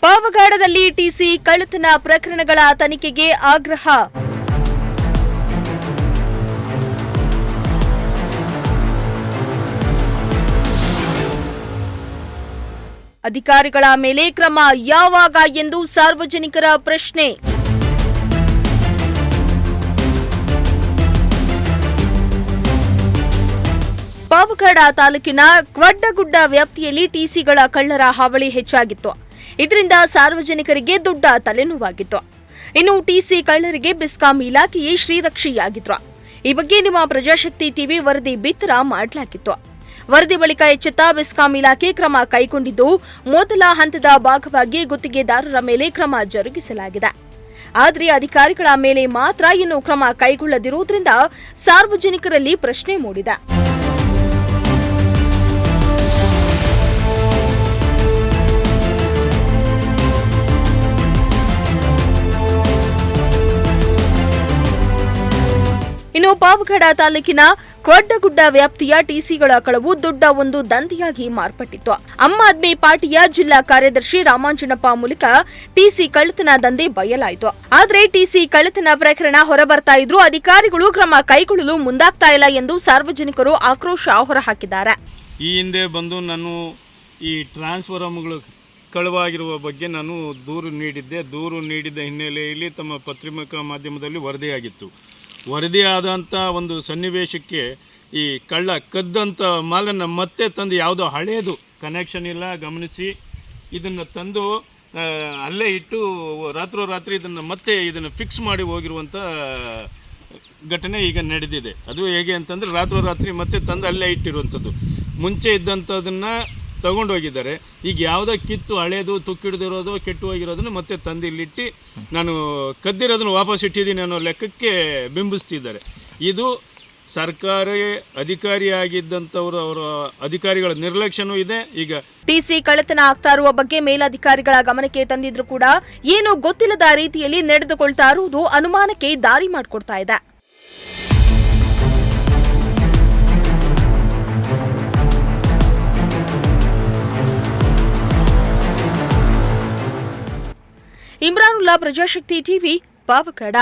ಪಾವಗಡದಲ್ಲಿ TC ಕಳ್ಳತನ ಪ್ರಕರಣಗಳ ತನಿಖೆಗೆ ಆಗ್ರಹ. ಅಧಿಕಾರಿಗಳ ಮೇಲೆ ಕ್ರಮ ಯಾವಾಗ ಎಂದು ಸಾರ್ವಜನಿಕರ ಪ್ರಶ್ನೆ. ಪಾವಗಡ ತಾಲೂಕಿನ ಕ್ವಡ್ಡಗುಡ್ಡ ವ್ಯಾಪ್ತಿಯಲ್ಲಿ ಟಿಸಿಗಳ ಕಳ್ಳರ ಹಾವಳಿ ಹೆಚ್ಚಾಗಿತ್ತು. ಇದರಿಂದ ಸಾರ್ವಜನಿಕರಿಗೆ ದೊಡ್ಡ ತಲೆನೋವಾಗಿತ್ತು. ಇನ್ನು ಟಿಸಿ ಕಳ್ಳರಿಗೆ ಬೆಸ್ಕಾಂ ಇಲಾಖೆಯೇ ಶ್ರೀರಕ್ಷೆಯಾಗಿದ್ರು. ಈ ಬಗ್ಗೆ ನಿಮ್ಮ ಪ್ರಜಾಶಕ್ತಿ ಟಿವಿ ವರದಿ ಬಿತ್ತರ ಮಾಡಲಾಗಿತ್ತು. ವರದಿ ಬಳಿಕ ಎಚ್ಚೆತ್ತ ಬೆಸ್ಕಾಂ ಇಲಾಖೆ ಕ್ರಮ ಕೈಗೊಂಡಿದ್ದು, ಮೊದಲ ಹಂತದ ಭಾಗವಾಗಿ ಗುತ್ತಿಗೆದಾರರ ಮೇಲೆ ಕ್ರಮ ಜರುಗಿಸಲಾಗಿದೆ. ಆದರೆ ಅಧಿಕಾರಿಗಳ ಮೇಲೆ ಮಾತ್ರ ಇನ್ನೂ ಕ್ರಮ ಕೈಗೊಳ್ಳದಿರುವುದರಿಂದ ಸಾರ್ವಜನಿಕರಲ್ಲಿ ಪ್ರಶ್ನೆ ಮೂಡಿದೆ. ಇನ್ನು ಪಾವಗಡ ತಾಲೂಕಿನ ಕ್ವಡ್ಡಗುಡ್ಡ ವ್ಯಾಪ್ತಿಯ ಟಿಸಿಗಳ ಕಳವು ದೊಡ್ಡ ಒಂದು ದಂಧೆಯಾಗಿ ಮಾರ್ಪಟ್ಟಿತ್ತು. ಆಮ್ ಆದ್ಮಿ ಪಾರ್ಟಿಯ ಜಿಲ್ಲಾ ಕಾರ್ಯದರ್ಶಿ ರಾಮಾಂಜನಪ್ಪ ಮೂಲಕ ಟಿಸಿ ಕಳ್ಳತನ ದಂಧೆ ಬಯಲಾಯಿತು. ಆದರೆ ಟಿಸಿ ಕಳ್ಳತನ ಪ್ರಕರಣ ಹೊರಬರ್ತಾ ಇದ್ರೂ ಅಧಿಕಾರಿಗಳು ಕ್ರಮ ಕೈಗೊಳ್ಳಲು ಮುಂದಾಗ್ತಾ ಇಲ್ಲ ಎಂದು ಸಾರ್ವಜನಿಕರು ಆಕ್ರೋಶ ಹೊರಹಾಕಿದ್ದಾರೆ. ಈ ಹಿಂದೆ ಬಂದು ನಾನು ಈ ಟ್ರಾನ್ಸ್ಫಾರ್ಮರ್ಗಳು ಕಳವಾಗಿರುವ ಬಗ್ಗೆ ನಾನು ದೂರು ನೀಡಿದ್ದ ಹಿನ್ನೆಲೆಯಲ್ಲಿ ತಮ್ಮ ಪತ್ರಿಕಾ ಮಾಧ್ಯಮದಲ್ಲಿ ವರದಿಯಾಗಿತ್ತು. ವರದಿಯಾದಂಥ ಒಂದು ಸನ್ನಿವೇಶಕ್ಕೆ ಈ ಕಳ್ಳ ಕದ್ದಂಥ ಮಾಲನ್ನು ಮತ್ತೆ ತಂದು ಯಾವುದೋ ಹಳೆಯದು ಕನೆಕ್ಷನ್ ಇಲ್ಲ ಗಮನಿಸಿ ಇದನ್ನು ತಂದು ಅಲ್ಲೇ ಇಟ್ಟು ರಾತ್ರೋರಾತ್ರಿ ಇದನ್ನು ಫಿಕ್ಸ್ ಮಾಡಿ ಹೋಗಿರುವಂಥ ಘಟನೆ ಈಗ ನಡೆದಿದೆ. ಅದು ಹೇಗೆ ಅಂತಂದರೆ ರಾತ್ರೋರಾತ್ರಿ ಮತ್ತೆ ತಂದು ಅಲ್ಲೇ ಇಟ್ಟಿರುವಂಥದ್ದು. ಮುಂಚೆ ಇದ್ದಂಥದನ್ನು ತಗೊಂಡೋಗಿದ್ದಾರೆ. ಈಗ ಯಾವುದೋ ಕಿತ್ತು ಹಳೇದು ತುಕ್ಕಿಡ್ದಿರೋದು ಕೆಟ್ಟು ಹೋಗಿರೋದನ್ನು ಮತ್ತೆ ತಂದು ಇಲ್ಲಿಟ್ಟು ನಾನು ಕದ್ದಿರೋದನ್ನು ವಾಪಸ್ ಇಟ್ಟಿದ್ದೀನಿ ಅನ್ನೋ ಲೆಕ್ಕಕ್ಕೆ ಬಿಂಬಿಸ್ತಿದ್ದಾರೆ. ಇದು ಸರ್ಕಾರಿ ಅಧಿಕಾರಿಯಾಗಿದ್ದಂಥವರು ಅವರ ಅಧಿಕಾರಿಗಳ ನಿರ್ಲಕ್ಷ್ಯನೂ ಇದೆ. ಈಗ ಟಿಸಿ ಕಳ್ಳತನ ಆಗ್ತಾ ಇರುವ ಬಗ್ಗೆ ಮೇಲಧಿಕಾರಿಗಳ ಗಮನಕ್ಕೆ ತಂದಿದ್ರು ಕೂಡ ಏನು ಗೊತ್ತಿಲ್ಲದ ರೀತಿಯಲ್ಲಿ ನಡೆದುಕೊಳ್ತಾ ಇರುವುದು ಅನುಮಾನಕ್ಕೆ ದಾರಿ ಮಾಡಿಕೊಡ್ತಾ ಇದೆ. ಇಮ್ರಾನುಲ್ಲಾ, ಪ್ರಜಾಶಕ್ತಿ ಟಿವಿ, ಪಾವಗಡ.